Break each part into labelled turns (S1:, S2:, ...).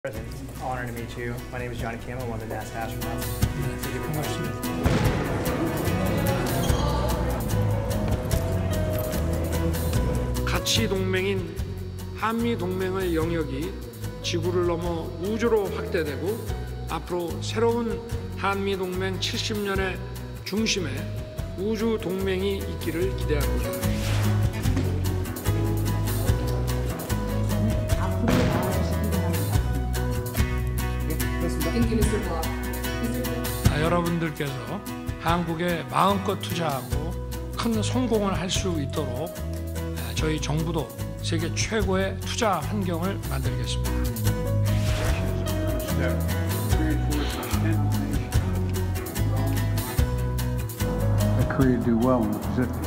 S1: President, honor to meet you. My name is Johnny Kim. I'm one of the NASA astronauts. Thank you for coming.
S2: 가치 동맹인 한미 동맹의 영역이 지구를 넘어 우주로 확대되고 앞으로 새로운 한미 동맹 70년의 중심에 우주 동맹이 있기를 기대합니다. 여러분들께서 한국에 마음껏 투자하고 큰 성공을 할 수 있도록 저희 정부도 세계 최고의 투자 환경을 만들겠습니다.
S3: Korea do well in the Pacific,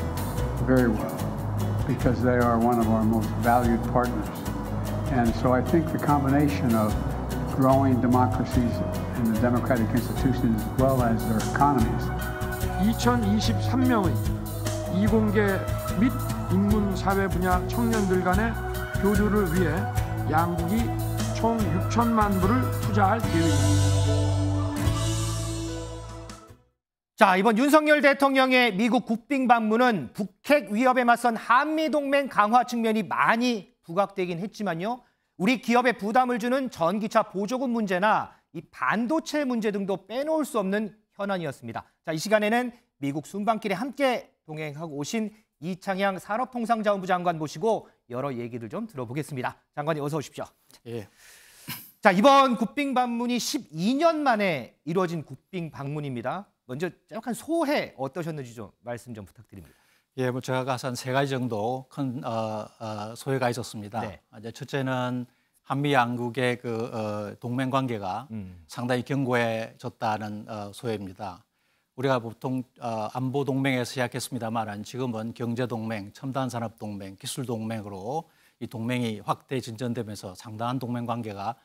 S3: very well, because they are one of our most valued partners. And so I think the combination of growing democracies and the democratic institutions as well as their economies.
S2: 2023년의 이공계 및 인문사회 분야 청년들 간의 교류를 위해 양국이 총 6천만 불을 투자할 계획입니다.
S4: 자, 이번 윤석열 대통령의 미국 국빈 방문은 북핵 위협에 맞선 한미동맹 강화 측면이 많이 부각되긴 했지만요. 우리 기업에 부담을 주는 전기차 보조금 문제나 이 반도체 문제 등도 빼놓을 수 없는 현안이었습니다. 자, 이 시간에는 미국 순방길에 함께 동행하고 오신 이창양 산업통상자원부 장관 모시고 여러 얘기를 좀 들어보겠습니다. 장관님 어서 오십시오.
S5: 예.
S4: 자, 이번 국빈 방문이 12년 만에 이루어진 국빈 방문입니다. 먼저 약간 소회 어떠셨는지 좀 말씀 좀 부탁드립니다.
S5: 예, 뭐 제가 가서 한 3가지 정도 큰 소회가 있었습니다.
S4: 네.
S5: 이제 첫째는 한미 양국의 그 동맹 관계가 상당히 견고해졌다는 소회입니다. 우리가 보통 안보 동맹에서 시작했습니다만 지금은 경제 동맹, 첨단 산업 동맹, 기술 동맹으로 이 동맹이 확대 진전되면서 상당한 동맹 관계가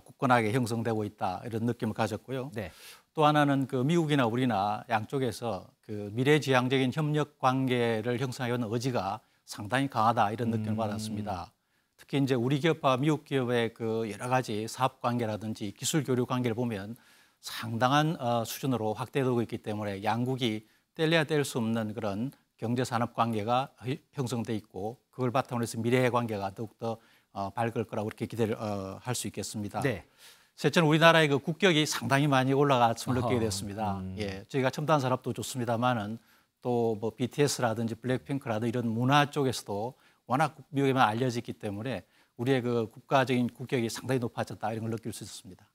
S5: 굳건하게 형성되고 있다 이런 느낌을 가졌고요.
S4: 네.
S5: 또 하나는 그 미국이나 우리나 양쪽에서 그 미래지향적인 협력 관계를 형성하려는 의지가 상당히 강하다 이런 느낌을 받았습니다. 특히 이제 우리 기업과 미국 기업의 그 여러 가지 사업 관계라든지 기술 교류 관계를 보면 상당한 수준으로 확대되고 있기 때문에 양국이 뗄래야 뗄 수 없는 그런 경제 산업 관계가 형성돼 있고 그걸 바탕으로 해서 미래의 관계가 더욱더 밝을 거라고 그렇게 기대를 할 수 있겠습니다.
S4: 네.
S5: 셋째는 우리나라의 그 국격이 상당히 많이 올라갔음을 느끼게 됐습니다. 예, 저희가 첨단 산업도 좋습니다만은 또 뭐 BTS라든지 블랙핑크라든지 이런 문화 쪽에서도 워낙 미국에만 알려졌기 때문에 우리의 그 국가적인 국격이 상당히 높아졌다 이런 걸 느낄 수 있습니다.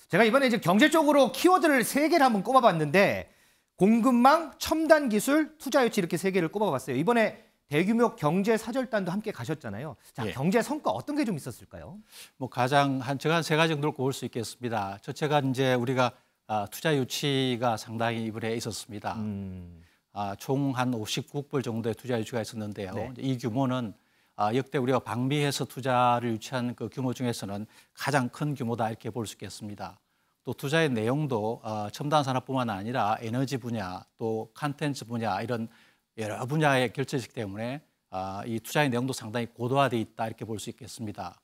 S4: 제가 이번에 이제 경제적으로 키워드를 3개를 한번 꼽아봤는데 공급망, 첨단 기술, 투자 유치 이렇게 3개를 꼽아봤어요. 이번에 대규모 경제 사절단도 함께 가셨잖아요. 자,
S5: 예.
S4: 경제 성과 어떤 게 좀 있었을까요?
S5: 뭐 가장 제가 한 3가지 정도를 꼽을 수 있겠습니다. 첫째가 이제 우리가 투자 유치가 상당히 이번에 있었습니다. 총 한 59억 불 정도의 투자 유치가 있었는데요.
S4: 네.
S5: 이 규모는 역대 우리가 방미해서 투자를 유치한 그 규모 중에서는 가장 큰 규모다 이렇게 볼 수 있겠습니다. 또 투자의 내용도 첨단 산업뿐만 아니라 에너지 분야, 또 컨텐츠 분야 이런 여러 분야에 결정이기 때문에 이 투자의 내용도 상당히 고도화되어 있다 이렇게 볼 수 있겠습니다.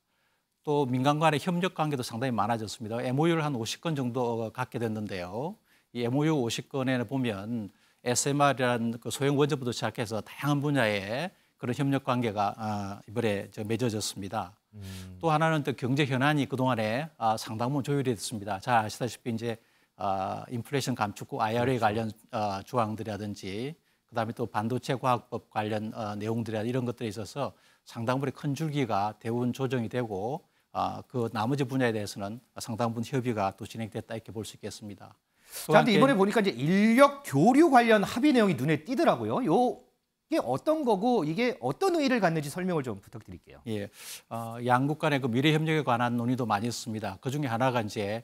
S5: 또 민간 간의 협력 관계도 상당히 많아졌습니다. MOU를 한 50건 정도 갖게 됐는데요. 이 MOU 50건에 보면 SMR이라는 그 소형 원전부터 시작해서 다양한 분야의 그런 협력 관계가 이번에 맺어졌습니다. 또 하나는 또 경제 현안이 그동안에 상당 부분 조율이 됐습니다. 잘 아시다시피 이제 인플레이션 감축국 IRA 관련 조항들이라든지 그다음에 또 반도체 과학법 관련 내용들이나 이런 것들에 있어서 상당 부분의 큰 줄기가 대부분 조정이 되고 그 나머지 분야에 대해서는 상당 부분 협의가 또 진행됐다 이렇게 볼 수 있겠습니다.
S4: 자, 근데 이번에 보니까 이제 인력 교류 관련 합의 내용이 눈에 띄더라고요. 이게 어떤 거고 이게 어떤 의의를 갖는지 설명을 좀 부탁드릴게요.
S5: 예, 양국 간의 그 미래 협력에 관한 논의도 많이 있습니다. 그 중에 하나가 이제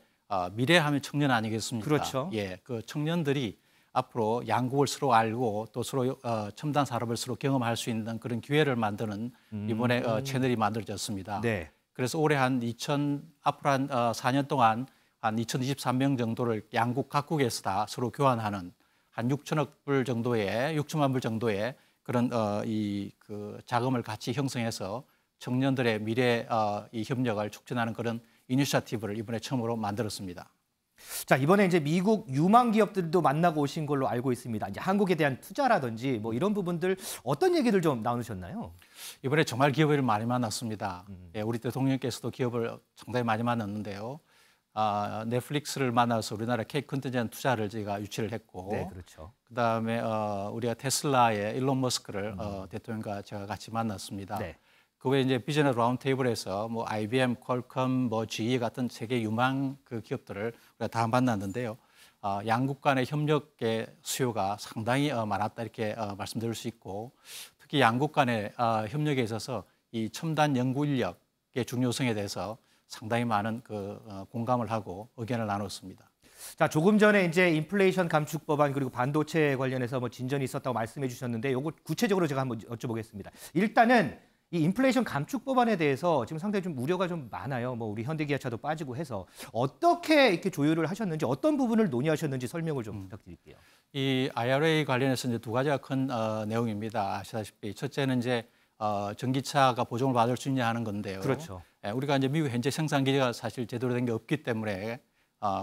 S5: 미래하면 청년 아니겠습니까?
S4: 그렇죠.
S5: 예, 그 청년들이 앞으로 양국을 서로 알고 또 서로 첨단 산업을 서로 경험할 수 있는 그런 기회를 만드는 이번에 채널이 만들어졌습니다.
S4: 네.
S5: 그래서 올해 앞으로 한 4년 동안 한 2,023명 정도를 양국 각국에서 다 서로 교환하는 한 6천만 불 정도의 그런 그 자금을 같이 형성해서 청년들의 미래 이 협력을 촉진하는 그런 이니셔티브를 이번에 처음으로 만들었습니다.
S4: 자, 이번에 이제 미국 유망 기업들도 만나고 오신 걸로 알고 있습니다. 이제 한국에 대한 투자라든지 뭐 이런 부분들 어떤 얘기들 좀 나누셨나요?
S5: 이번에 정말 기업을 많이 만났습니다. 예, 우리 대통령께서도 기업을 상당히 많이 만났는데요. 넷플릭스를 만나서 우리나라 K 컨텐츠에 투자를 저희가 유치를 했고,
S4: 네, 그렇죠.
S5: 그다음에 우리가 테슬라의 일론 머스크를 대통령과 제가 같이 만났습니다.
S4: 네.
S5: 그 외에 이제 비즈니스 라운드 테이블에서 뭐 IBM, 퀄컴, 뭐 GE 같은 세계 유망 그 기업들을 우리가 다 만났는데요. 양국 간의 협력의 수요가 상당히 많았다 이렇게 말씀드릴 수 있고, 특히 양국 간의 협력에 있어서 이 첨단 연구 인력의 중요성에 대해서 상당히 많은 공감을 하고 의견을 나눴습니다.
S4: 자, 조금 전에 이제 인플레이션 감축 법안 그리고 반도체 관련해서 뭐 진전이 있었다고 말씀해 주셨는데 요거 구체적으로 제가 한번 여쭤보겠습니다. 일단은 이 인플레이션 감축 법안에 대해서 지금 상당히 좀 우려가 좀 많아요. 뭐 우리 현대기아차도 빠지고 해서 어떻게 이렇게 조율을 하셨는지 어떤 부분을 논의하셨는지 설명을 좀 부탁드릴게요.
S5: 이 IRA 관련해서 이제 두 가지가 큰 내용입니다. 아시다시피 첫째는 이제 전기차가 보증을 받을 수 있냐 하는 건데요.
S4: 그렇죠.
S5: 우리가 이제 미국 현재 생산 기지가 사실 제대로 된 게 없기 때문에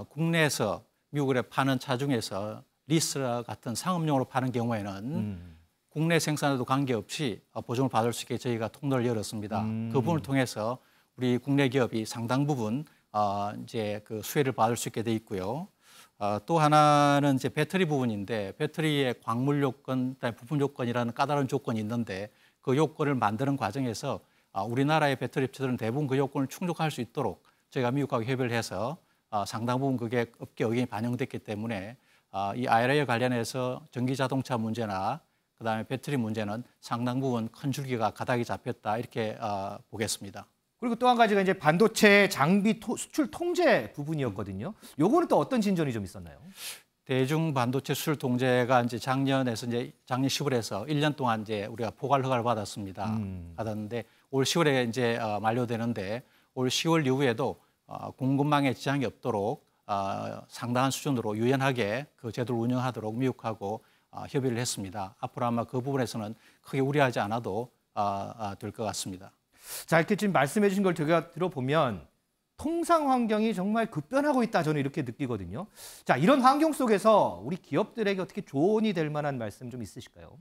S5: 국내에서 미국에 파는 차 중에서 리스 같은 상업용으로 파는 경우에는 국내 생산에도 관계없이 보증을 받을 수 있게 저희가 통로를 열었습니다. 그 부분을 통해서 우리 국내 기업이 상당 부분 이제 그 수혜를 받을 수 있게 돼 있고요. 또 하나는 이제 배터리 부분인데 배터리의 광물 요건, 부품 요건이라는 까다로운 조건이 있는데 그 요건을 만드는 과정에서 우리나라의 배터리 업체들은 대부분 그 요건을 충족할 수 있도록 저희가 미국하고 협의를 해서 상당 부분 그게 업계 의견이 반영됐기 때문에 이 IRA 관련해서 전기 자동차 문제나 그다음에 배터리 문제는 상당 부분 큰 줄기가 가닥이 잡혔다 이렇게 보겠습니다.
S4: 그리고 또 한 가지가 이제 반도체 장비 수출 통제 부분이었거든요. 요거는 또 어떤 진전이 좀 있었나요?
S5: 대중 반도체 수출 통제가 이제 작년 10월에서 1년 동안 이제 우리가 포괄 허가를 받았습니다. 받았는데 올 10월에 이제 만료되는데 올 10월 이후에도 공급망에 지장이 없도록 상당한 수준으로 유연하게 그 제도를 운영하도록 미국하고 협의를 했습니다. 앞으로 아마 그 부분에서는 크게 우려하지 않아도 될 것 같습니다.
S4: 자, 이렇게 지금 말씀해 주신 걸 제가 들어보면 통상 환경이 정말 급변하고 있다 저는 이렇게 느끼거든요. 자, 이런 환경 속에서 우리 기업들에게 어떻게 조언이 될 만한 말씀 좀 있으실까요?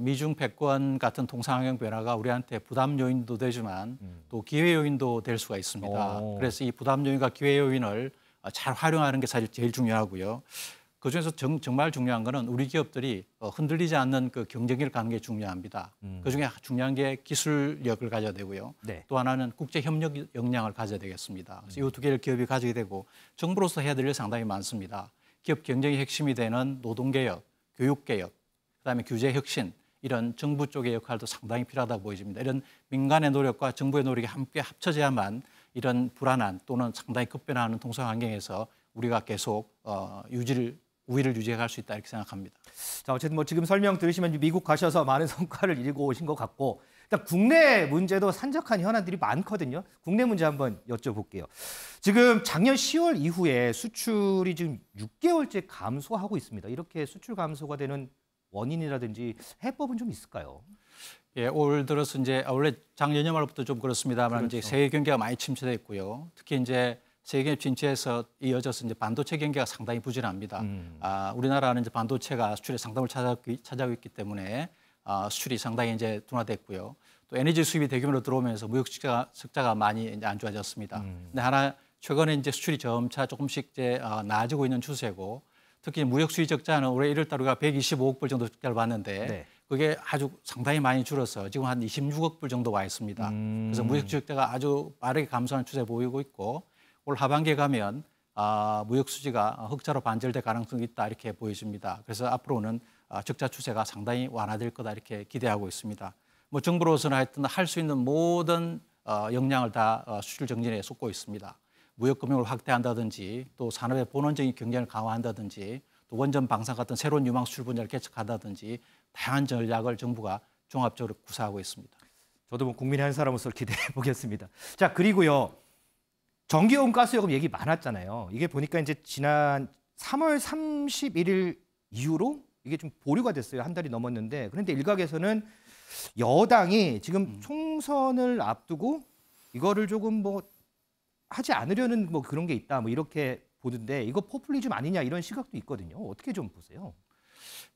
S5: 미중 패권 같은 통상 환경 변화가 우리한테 부담 요인도 되지만 또 기회 요인도 될 수가 있습니다. 그래서 이 부담 요인과 기회 요인을 잘 활용하는 게 사실 제일 중요하고요. 그중에서 정말 중요한 거는 우리 기업들이 흔들리지 않는 그 경쟁력을 갖는 게 중요합니다. 그중에 중요한 게 기술력을 가져야 되고요.
S4: 네.
S5: 또 하나는 국제 협력 역량을 가져야 되겠습니다. 그래서 이 두 개를 기업이 가지게 되고 정부로서 해야 될 일 상당히 많습니다. 기업 경쟁의 핵심이 되는 노동개혁, 교육개혁, 그다음에 규제 혁신 이런 정부 쪽의 역할도 상당히 필요하다고 보여집니다. 이런 민간의 노력과 정부의 노력이 함께 합쳐져야만 이런 불안한 또는 상당히 급변하는 통상 환경에서 우리가 계속 우위를 유지해갈 수 있다 이렇게 생각합니다.
S4: 자, 어쨌든 뭐 지금 설명 들으시면 미국 가셔서 많은 성과를 이루고 오신 것 같고 일단 국내 문제도 산적한 현안들이 많거든요. 국내 문제 한번 여쭤볼게요. 지금 작년 10월 이후에 수출이 지금 6개월째 감소하고 있습니다. 이렇게 수출 감소가 되는 원인이라든지 해법은 좀 있을까요?
S5: 예, 올 들어서 이제 원래 작년 연말부터 좀 그렇습니다만
S4: 그렇죠.
S5: 이제 세계 경기가 많이 침체됐고요. 특히 이제 세계 침체에서 이어져서 이제 반도체 경기가 상당히 부진합니다. 우리나라는 이제 반도체가 수출의 상당을 차지하고 있기 때문에 수출이 상당히 이제 둔화됐고요. 또 에너지 수입이 대규모로 들어오면서 무역 적자가 많이 이제 안 좋아졌습니다. 근데 하나 최근에 이제 수출이 점차 조금씩 이제 나아지고 있는 추세고 특히 무역 수입 적자는 올해 1월 달 우리가 125억 불 정도 적자를 봤는데
S4: 네.
S5: 그게 아주 상당히 많이 줄어서 지금 한 26억 불 정도 와 있습니다. 그래서 무역 수입 적자가 아주 빠르게 감소하는 추세 보이고 있고 올 하반기에 가면 무역 수지가 흑자로 반절될 가능성이 있다 이렇게 보여집니다. 그래서 앞으로는 적자 추세가 상당히 완화될 거다 이렇게 기대하고 있습니다. 뭐 정부로서는 하여튼 할 수 있는 모든 역량을 다 수출 정진에 쏟고 있습니다. 무역 금융을 확대한다든지 또 산업의 본원적인 경쟁을 강화한다든지 또 원전 방산 같은 새로운 유망 수출 분야를 개척한다든지 다양한 전략을 정부가 종합적으로 구사하고 있습니다.
S4: 저도 뭐 국민의 한 사람으로서 기대해 보겠습니다. 자, 그리고요. 전기요금 가스요금 얘기 많았잖아요. 이게 보니까 이제 지난 3월 31일 이후로 이게 좀 보류가 됐어요. 한 달이 넘었는데 그런데 일각에서는 여당이 지금 총선을 앞두고 이거를 조금 뭐 하지 않으려는 뭐 그런 게 있다 뭐 이렇게 보는데 이거 포퓰리즘 아니냐 이런 시각도 있거든요. 어떻게 좀 보세요?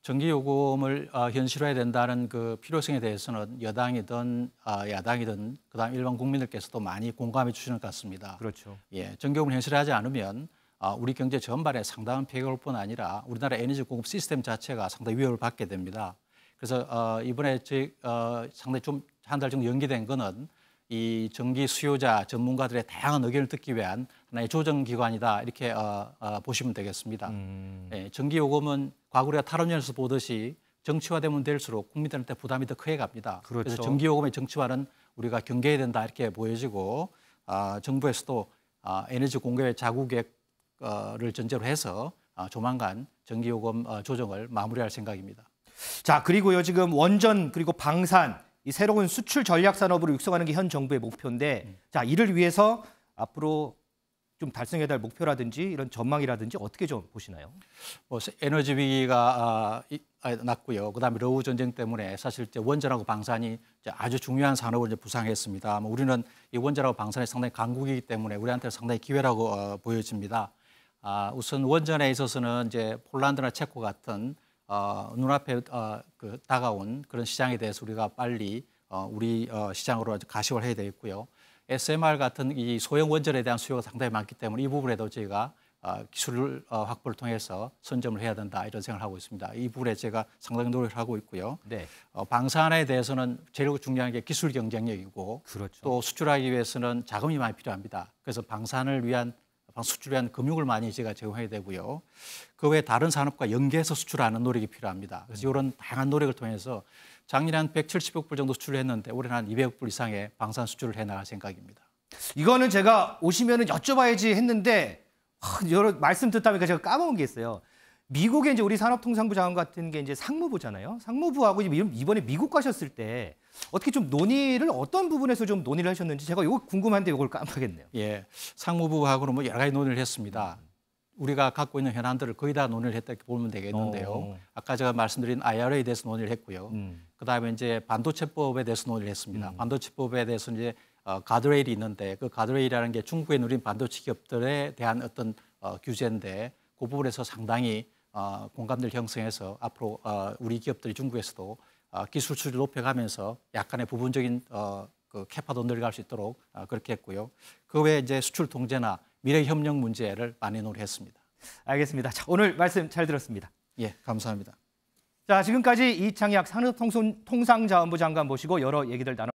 S5: 전기 요금을 현실화해야 된다는 그 필요성에 대해서는 여당이든 야당이든 그다음 일반 국민들께서도 많이 공감해 주시는 것 같습니다.
S4: 그렇죠.
S5: 예, 전기 요금을 현실화하지 않으면 우리 경제 전반에 상당한 피해가 올 뿐 아니라 우리나라 에너지 공급 시스템 자체가 상당히 위협을 받게 됩니다. 그래서 이번에 상당히 좀 한 달 정도 연기된 거는 이 전기 수요자 전문가들의 다양한 의견을 듣기 위한 하나의 조정 기관이다 이렇게 보시면 되겠습니다. 예, 전기 요금은 과거 우리가 탈원전에서 보듯이 정치화되면 될수록 국민들한테 부담이 더 크게 갑니다.
S4: 그렇죠.
S5: 그래서 전기 요금의 정치화는 우리가 경계해야 된다 이렇게 보여지고 정부에서도 에너지 공급의 자구 계획을 전제로 해서 조만간 전기 요금 조정을 마무리할 생각입니다.
S4: 자, 그리고요 지금 원전 그리고 방산 이 새로운 수출 전략 산업으로 육성하는 게 현 정부의 목표인데 자, 이를 위해서 앞으로 좀 달성해야 될 목표라든지 이런 전망이라든지 어떻게 좀 보시나요?
S5: 에너지 위기가 났고요. 그다음에 러우 전쟁 때문에 사실 이제 원전하고 방산이 이제 아주 중요한 산업을 이제 부상했습니다. 우리는 이 원전하고 방산이 상당히 강국이기 때문에 우리한테 상당히 기회라고 보여집니다. 우선 원전에 있어서는 이제 폴란드나 체코 같은 눈앞에 다가온 그런 시장에 대해서 우리가 빨리 우리 시장으로 가시화를 해야 되겠고요. SMR 같은 이 소형 원전에 대한 수요가 상당히 많기 때문에 이 부분에도 저희가 기술 확보를 통해서 선점을 해야 된다 이런 생각을 하고 있습니다. 이 부분에 제가 상당히 노력을 하고 있고요.
S4: 네.
S5: 방산에 대해서는 제일 중요한 게 기술 경쟁력이고
S4: 그렇죠.
S5: 또 수출하기 위해서는 자금이 많이 필요합니다. 그래서 방산을 위한 수출을 위한 금융을 많이 제가 제공해야 되고요. 그 외에 다른 산업과 연계해서 수출하는 노력이 필요합니다. 그래서 이런 다양한 노력을 통해서 작년에 한 170억 불 정도 수출을 했는데 올해는 한 200억 불 이상의 방산 수출을 해나갈 생각입니다.
S4: 이거는 제가 오시면은 여쭤봐야지 했는데 여러 말씀 듣다 보니까 제가 까먹은 게 있어요. 미국의 이제 우리 산업통상부 장관 같은 게 이제 상무부잖아요. 상무부하고 이번에 미국 가셨을 때 어떻게 좀 논의를 어떤 부분에서 좀 논의를 하셨는지 제가 이거 궁금한데 이걸 까먹겠네요.
S5: 예, 상무부하고는 뭐 여러 가지 논의를 했습니다. 우리가 갖고 있는 현안들을 거의 다 논의를 했다 이렇게 보면 되겠는데요. 아까 제가 말씀드린 IRA에 대해서 논의를 했고요. 그다음에 이제 반도체법에 대해서 논의를 했습니다. 반도체법에 대해서 이제 가드레일이 있는데 그 가드레일이라는 게 중국에 누린 반도체 기업들에 대한 어떤 규제인데 그 부분에서 상당히 공감대를 형성해서 앞으로 우리 기업들이 중국에서도 기술 수준을 높여가면서 약간의 부분적인 그 캐파도 늘어갈 수 있도록 그렇게 했고요. 그 외에 이제 수출 통제나 미래 협력 문제를 많이 논의했습니다.
S4: 알겠습니다. 자, 오늘 말씀 잘 들었습니다.
S5: 예, 감사합니다.
S4: 자, 지금까지 이창약 산업통상자원부 장관 모시고 여러 얘기들 나눠.